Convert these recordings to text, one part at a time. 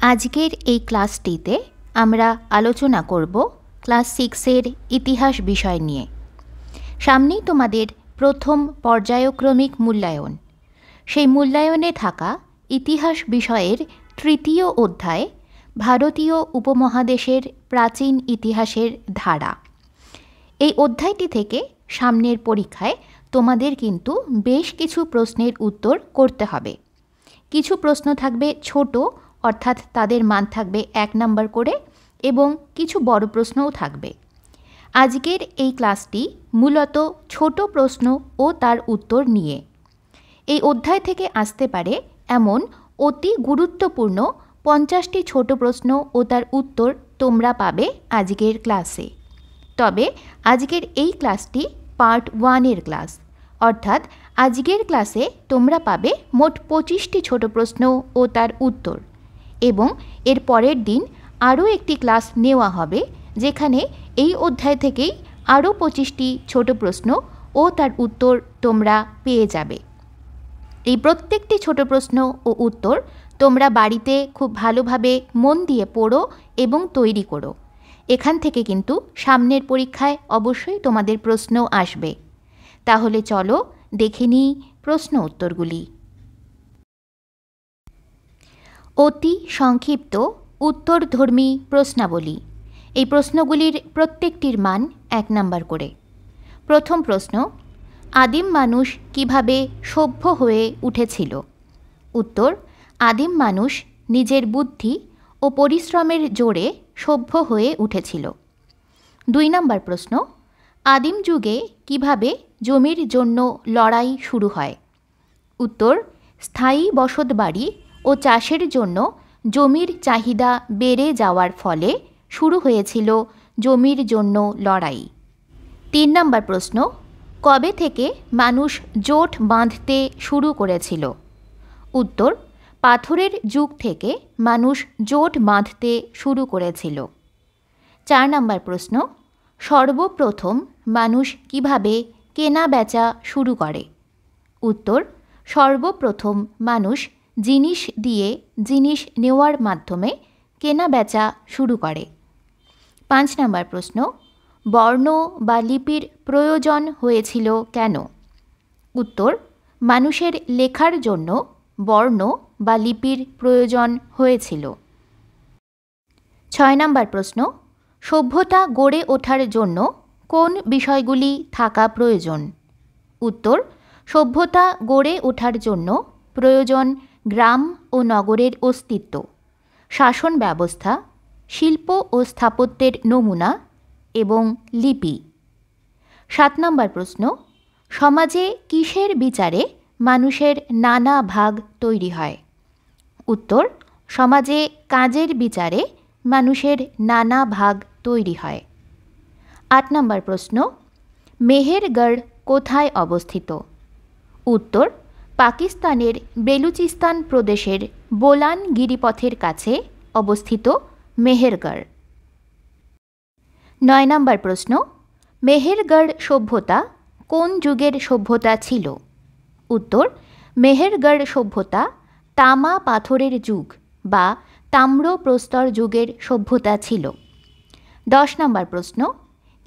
আজকের এই ক্লাসটিতে আমরা আলোচনা করব ক্লাস 6-এর ইতিহাস বিষয় নিয়ে। সামনেই তোমাদের প্রথম পর্যায়ক্রমিক মূল্যায়ন। সেই মূল্যায়নে থাকা ইতিহাস বিষয়ের তৃতীয় অধ্যায় ভারতীয় উপমহাদেশের প্রাচীন ইতিহাসের ধারা। এই অধ্যায়টি থেকে সামনের পরীক্ষায় তোমাদের কিন্তু বেশ কিছু প্রশ্নের উত্তর করতে হবে। কিছু প্রশ্ন থাকবে ছোট, অর্থাৎ তাদের মান থাকবে 1 নাম্বার করে, এবং কিছু বড় প্রশ্নও থাকবে। আজকের এই ক্লাসটি মূলত ছোট প্রশ্ন ও তার উত্তর নিয়ে। এই অধ্যায় থেকে আসতে পারে এমন অতি গুরুত্বপূর্ণ 50টি ছোট প্রশ্ন ও তার উত্তর তোমরা পাবে আজকের ক্লাসে। তবে আজকের এই ক্লাসটি পার্ট 1-এর ক্লাস, অর্থাৎ আজকের ক্লাসে তোমরা পাবে মোট 25টি ছোট প্রশ্ন ও তার উত্তর, এবং এর পরের দিন আরও একটি ক্লাস নেওয়া হবে যেখানে এই অধ্যায় থেকেই আরও 25টি ছোট প্রশ্ন ও তার উত্তর তোমরা পেয়ে যাবে। এই প্রত্যেকটি ছোট প্রশ্ন ও উত্তর তোমরা বাড়িতে খুব ভালোভাবে মন দিয়ে পড়ো এবং তৈরি করো। এখান থেকে কিন্তু সামনের পরীক্ষায় অবশ্যই তোমাদের প্রশ্ন আসবে। তাহলে চলো দেখে নিই প্রশ্ন উত্তরগুলি। অতি সংক্ষিপ্ত উত্তরধর্মী প্রশ্নাবলী। এই প্রশ্নগুলির প্রত্যেকটির মান 1 নাম্বার করে। প্রথম প্রশ্ন, আদিম মানুষ কিভাবে সভ্য হয়ে উঠেছিল? উত্তর, আদিম মানুষ নিজের বুদ্ধি ও পরিশ্রমের জোরে সভ্য হয়ে উঠেছিল। 2 নাম্বার প্রশ্ন, আদিম যুগে কিভাবে জমির জন্য লড়াই শুরু হয়? উত্তর, স্থায়ী বসতবাড়ি ও চাষের জন্য জমির চাহিদা বেড়ে যাওয়ার ফলে শুরু হয়েছিল জমির জন্য লড়াই। 3 নাম্বার প্রশ্ন, কবে থেকে মানুষ জোট বাঁধতে শুরু করেছিল? উত্তর, পাথরের যুগ থেকে মানুষ জোট বাঁধতে শুরু করেছিল। 4 নাম্বার প্রশ্ন, সর্বপ্রথম মানুষ কিভাবে কেনা বেচা শুরু করে? উত্তর, সর্বপ্রথম মানুষ জিনিস দিয়ে জিনিস নেওয়ার মাধ্যমে কেনা বেচা শুরু করে। 5 নাম্বার প্রশ্ন, বর্ণ বা লিপির প্রয়োজন হয়েছিল কেন? উত্তর, মানুষের লেখার জন্য বর্ণ বা লিপির প্রয়োজন হয়েছিল। 6 নাম্বার প্রশ্ন, সভ্যতা গড়ে ওঠার জন্য কোন বিষয়গুলি থাকা প্রয়োজন? উত্তর, সভ্যতা গড়ে ওঠার জন্য প্রয়োজন গ্রাম ও নগরের অস্তিত্ব, শাসন ব্যবস্থা, শিল্প ও স্থাপত্যের নমুনা এবং লিপি। 7 নাম্বার প্রশ্ন, সমাজে কিসের বিচারে মানুষের নানা ভাগ তৈরি হয়? উত্তর, সমাজে কাজের বিচারে মানুষের নানা ভাগ তৈরি হয়। 8 নাম্বার প্রশ্ন, মেহেরগড় কোথায় অবস্থিত? উত্তর, পাকিস্তানের বেলুচিস্তান প্রদেশের বোলান গিরিপথের কাছে অবস্থিত মেহেরগড়। 9 নাম্বার প্রশ্ন, মেহেরগড় সভ্যতা কোন যুগের সভ্যতা ছিল? উত্তর, মেহেরগড় সভ্যতা তামা পাথরের যুগ বা তাম্রপ্রস্তর যুগের সভ্যতা ছিল। 10 নাম্বার প্রশ্ন,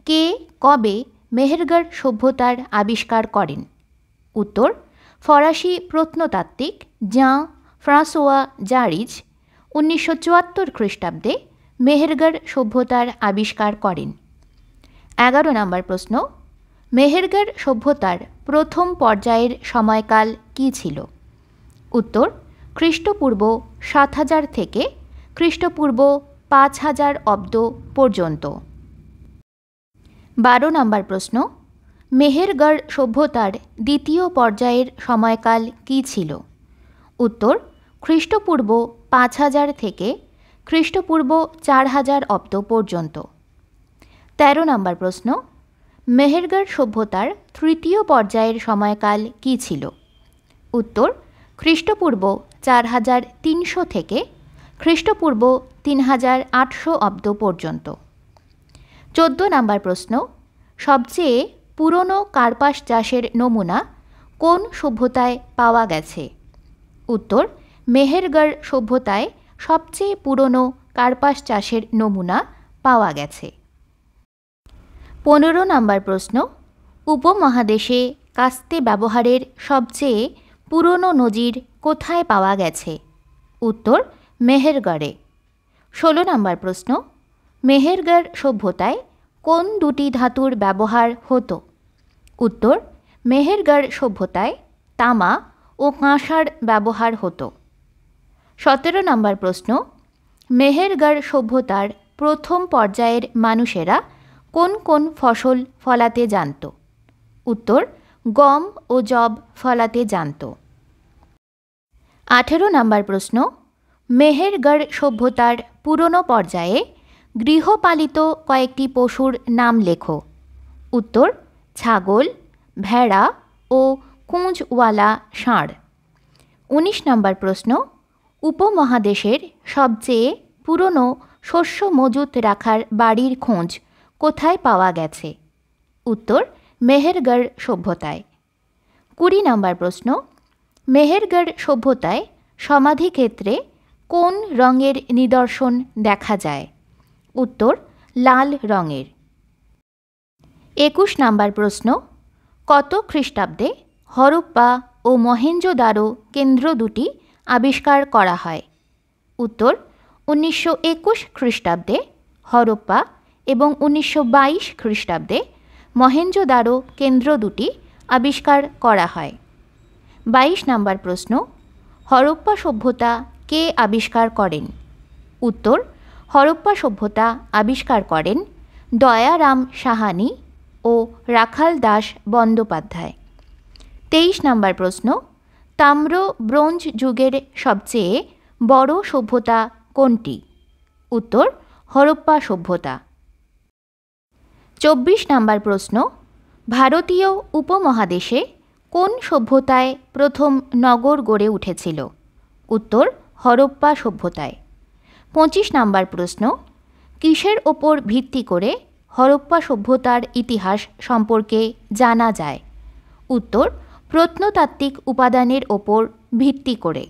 কে কবে মেহেরগড় সভ্যতার আবিষ্কার করেন? উত্তর, ফরাসি প্রত্নতাত্ত্বিক জাঁ ফ্রাঁসোয়া জারিজ 1974 খ্রিস্টাব্দে মেহেরগড় সভ্যতার আবিষ্কার করেন। 11 নম্বর প্রশ্ন, মেহেরগড় সভ্যতার প্রথম পর্যায়ের সময়কাল কী ছিল? উত্তর, খ্রিস্টপূর্ব 7000 থেকে খ্রিস্টপূর্ব 5000 অব্দ পর্যন্ত। 12 নম্বর প্রশ্ন, মেহেরগড় সভ্যতার দ্বিতীয় পর্যায়ের সময়কাল কী ছিল? উত্তর, খ্রিস্টপূর্ব 5000 থেকে খ্রিস্টপূর্ব 4000 অব্দ পর্যন্ত। 13 নম্বর প্রশ্ন, মেহেরগড় সভ্যতার তৃতীয় পর্যায়ের সময়কাল কী ছিল? উত্তর, খ্রিস্টপূর্ব 4300 থেকে খ্রিস্টপূর্ব 3800 অব্দ পর্যন্ত। 14 নম্বর প্রশ্ন, সবচেয়ে পুরনো কার্পাস চাষের নমুনা কোন সভ্যতায় পাওয়া গেছে? উত্তর, মেহেরগড় সভ্যতায় সবচেয়ে পুরনো কার্পাস চাষের নমুনা পাওয়া গেছে? 15 নম্বর প্রশ্ন, উপমহাদেশে কাস্তে ব্যবহারের সবচেয়ে পুরনো নজির কোথায় পাওয়া গেছে? উত্তর, মেহেরগড়ে। 16 নম্বর প্রশ্ন, মেহেরগড় সভ্যতায় কোন দুটি ধাতুর ব্যবহার হতো? উত্তর, মেহেরগড় সভ্যতায় তামা ও কাঁসার ব্যবহার হতো। 17 নম্বর প্রশ্ন, মেহেরগড় সভ্যতার প্রথম পর্যায়ের মানুষেরা কোন কোন ফসল ফলাতে জানত? উত্তর, গম ও যব ফলাতে জানত। 18 নম্বর প্রশ্ন, মেহেরগড় সভ্যতার পুরনো পর্যায়ে গৃহপালিত কয়েকটি পশুর নাম লেখো। উত্তর, ছাগল, ভেড়া ও কুঁজওয়ালা ষাঁড়। 19 নম্বর প্রশ্ন, উপমহাদেশের সবচেয়ে পুরনো শস্য মজুত রাখার বাড়ির খোঁজ কোথায় পাওয়া গেছে? উত্তর, মেহেরগড় সভ্যতায়। 20 নম্বর প্রশ্ন, মেহেরগড় সভ্যতায় সমাধিক্ষেত্রে কোন রঙের নিদর্শন দেখা যায়? উত্তর, লাল রঙের। 21 নম্বর প্রশ্ন, কত খ্রিস্টাব্দে হরপ্পা ও মহেঞ্জোদারো কেন্দ্র দুটি আবিষ্কার করা হয়? উত্তর, 1921 খ্রিস্টাব্দে হরপ্পা এবং 1922 খ্রিস্টাব্দে মহেঞ্জোদারো কেন্দ্র দুটি আবিষ্কার করা হয়। 22 নম্বর প্রশ্ন, হরপ্পা সভ্যতা কে আবিষ্কার করেন? উত্তর, হরপ্পা সভ্যতা আবিষ্কার করেন দয়ারাম সাহানি ও রাখাল দাস বন্দ্যোপাধ্যায়। 23 নম্বর প্রশ্ন, তাম্র ব্রোঞ্জ যুগের সবচেয়ে বড় সভ্যতা কোনটি? উত্তর, হরপ্পা সভ্যতা। 24 নম্বর প্রশ্ন, ভারতীয় উপমহাদেশে কোন সভ্যতায় প্রথম নগর গড়ে উঠেছিল? উত্তর, হরপ্পা সভ্যতায়। 25 নম্বর প্রশ্ন, কিসের ওপর ভিত্তি করে হরপ্পা সভ্যতার ইতিহাস সম্পর্কে জানা যায়? উত্তর, প্রত্নতাত্ত্বিক উপাদানের ওপর ভিত্তি করে।